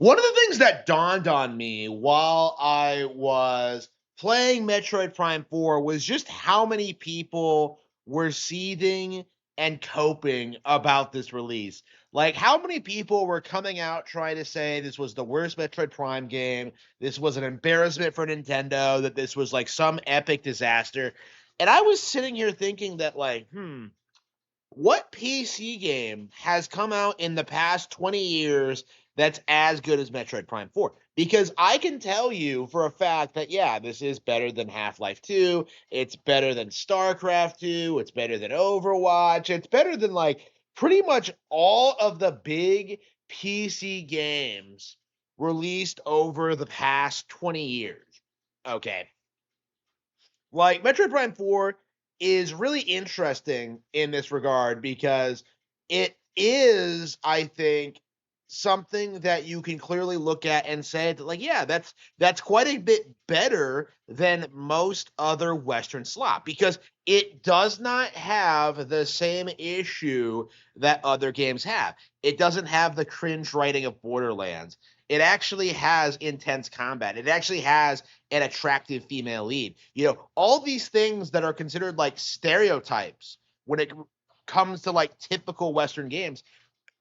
One of the things that dawned on me while I was playing Metroid Prime 4 was just how many people were seething and coping about this release. Like, how many people were coming out trying to say this was the worst Metroid Prime game, this was an embarrassment for Nintendo, that this was like some epic disaster. And I was sitting here thinking that, like, what PC game has come out in the past 20 years that's as good as Metroid Prime 4? Because I can tell you for a fact that, yeah, this is better than Half-Life 2. It's better than StarCraft 2. It's better than Overwatch. It's better than, like, pretty much all of the big PC games released over the past 20 years. Okay. Like, Metroid Prime 4 is really interesting in this regard because it is, I think, something that you can clearly look at and say that, like, yeah, that's quite a bit better than most other Western slop, because it does not have the same issue that other games have. It doesn't have the cringe writing of Borderlands. It actually has intense combat. It actually has an attractive female lead. You know, all these things that are considered like stereotypes when it comes to like typical Western games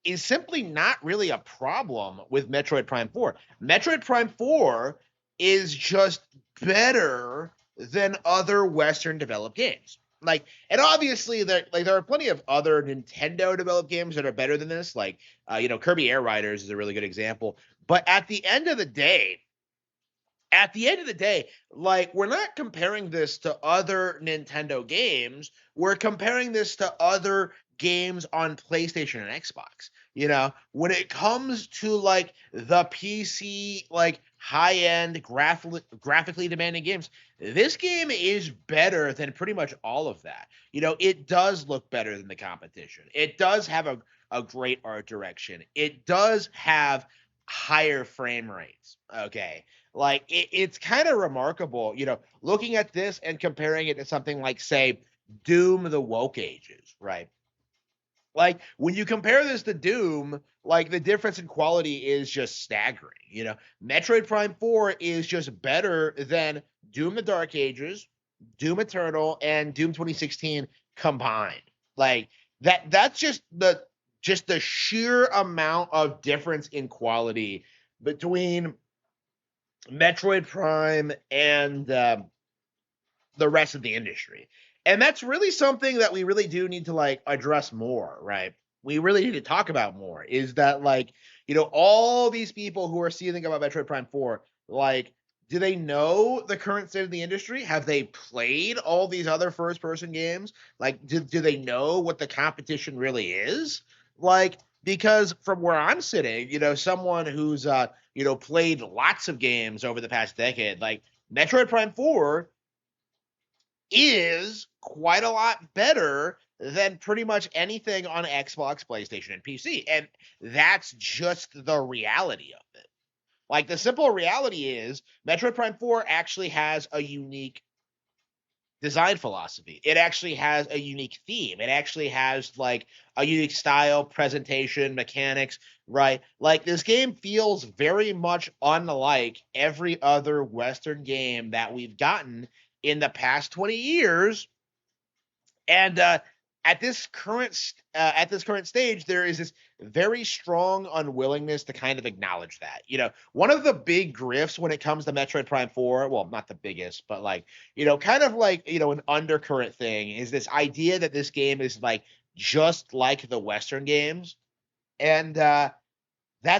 is simply not really a problem with Metroid Prime 4. Metroid Prime 4 is just better than other Western developed games. Like, and obviously there are plenty of other Nintendo developed games that are better than this. Like, Kirby Air Riders is a really good example. But at the end of the day, like, we're not comparing this to other Nintendo games. We're comparing this to other games on PlayStation and Xbox. You know, when it comes to like the PC, like high-end graphically demanding games, this game is better than pretty much all of that. You know, it does look better than the competition. It does have a great art direction. It does have higher frame rates. Okay. Like, it's kind of remarkable, looking at this and comparing it to something like, say, Doom: The Woke Ages, right? Like, when you compare this to Doom, like, the difference in quality is just staggering. Metroid Prime 4 is just better than Doom: The Dark Ages, Doom Eternal, and Doom 2016 combined. Like, that's just the sheer amount of difference in quality between Metroid Prime and the rest of the industry. And that's really something that we really do need to like address more, right? We really need to talk about more, is that, like, all these people who are seething about Metroid Prime 4, like, do they know the current state of the industry? Have they played all these other first person games? Like, do they know what the competition really is? Like, because from where I'm sitting, someone who's played lots of games over the past decade, like, Metroid Prime 4 is quite a lot better than pretty much anything on Xbox, PlayStation, and PC. And that's just the reality of it. Like, the simple reality is Metroid Prime 4 actually has a unique design philosophy. It actually has a unique theme. It actually has like a unique style, presentation, mechanics, right? Like, this game feels very much unlike every other Western game that we've gotten in the past 20 years. And at this current stage, there is this very strong unwillingness to kind of acknowledge that. One of the big grifts when it comes to Metroid Prime 4, well, not the biggest, but like, kind of like, an undercurrent thing, is this idea that this game is like just like the Western games. And that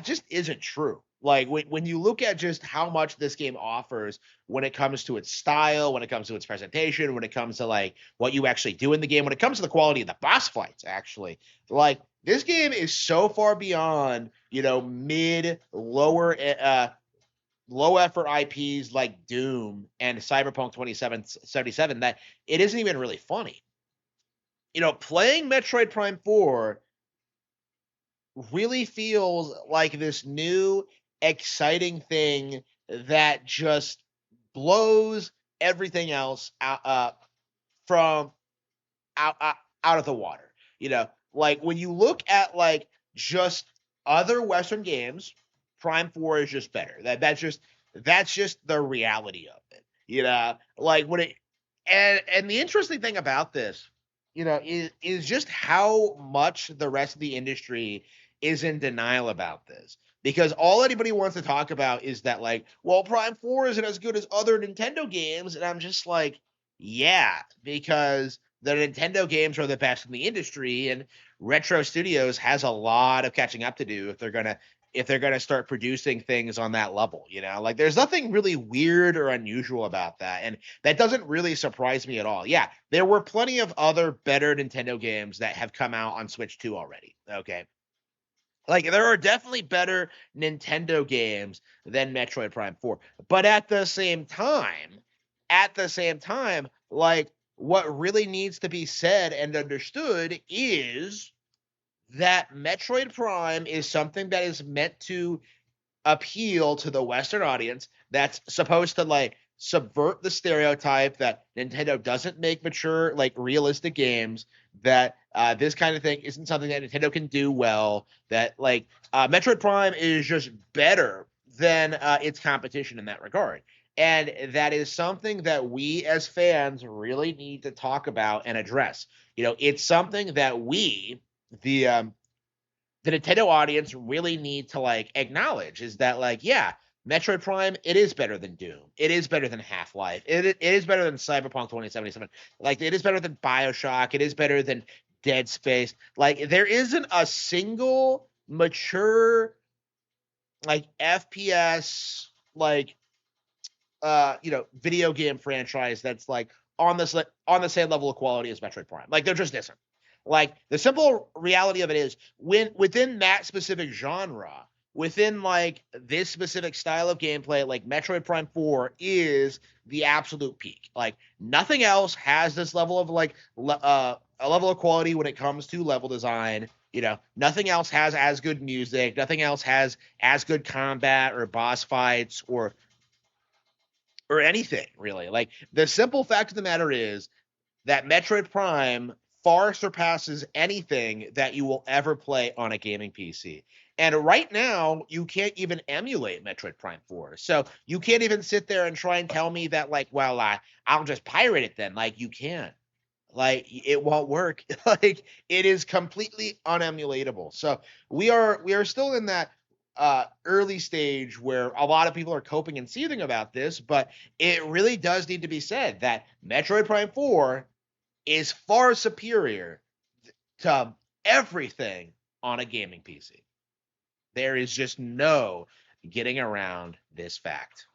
just isn't true. Like, when you look at just how much this game offers when it comes to its style, when it comes to its presentation, when it comes to like what you actually do in the game, when it comes to the quality of the boss fights, actually, like, this game is so far beyond, low effort IPs like Doom and Cyberpunk 2077 that it isn't even really funny. Playing Metroid Prime 4 really feels like this new exciting thing that just blows everything else from out of the water. Like, when you look at like just other Western games, Prime 4 is just better. That's just the reality of it. Like when it and the interesting thing about this, is just how much the rest of the industry is in denial about this. Because all anybody wants to talk about is that, like, well, Prime 4 isn't as good as other Nintendo games, and I'm just like, yeah, because the Nintendo games are the best in the industry, and Retro Studios has a lot of catching up to do if they're gonna start producing things on that level. Like, there's nothing really weird or unusual about that, and that doesn't really surprise me at all. Yeah, there were plenty of other better Nintendo games that have come out on Switch 2 already. Okay, like, there are definitely better Nintendo games than Metroid Prime 4. But at the same time, like, what really needs to be said and understood is that Metroid Prime is something that is meant to appeal to the Western audience, that's supposed to, like, subvert the stereotype that Nintendo doesn't make mature, like, realistic games, that this kind of thing isn't something that Nintendo can do well, that, like, Metroid Prime is just better than its competition in that regard. And that is something that we as fans really need to talk about and address. It's something that the the Nintendo audience really need to, like, acknowledge, is that, like, yeah, Metroid Prime, it is better than Doom. It is better than Half-Life. It is better than Cyberpunk 2077. Like, it is better than BioShock. It is better than Dead Space. Like, there isn't a single mature, like, FPS, like, video game franchise that's, like, on the same level of quality as Metroid Prime. Like, there just isn't. Like, the simple reality of it is, within that specific genre, within, like, this specific style of gameplay, like, Metroid Prime 4 is the absolute peak. Like, nothing else has this level of, like, a level of quality when it comes to level design. Nothing else has as good music. Nothing else has as good combat or boss fights or anything, really. Like, the simple fact of the matter is that Metroid Prime far surpasses anything that you will ever play on a gaming PC. And right now, you can't even emulate Metroid Prime 4. So you can't even sit there and try and tell me that, like, well, I'll just pirate it then. Like, you can't. Like, it won't work. Like, it is completely unemulatable. So we are still in that early stage where a lot of people are coping and seething about this, but it really does need to be said that Metroid Prime 4 is far superior to everything on a gaming PC. There is just no getting around this fact.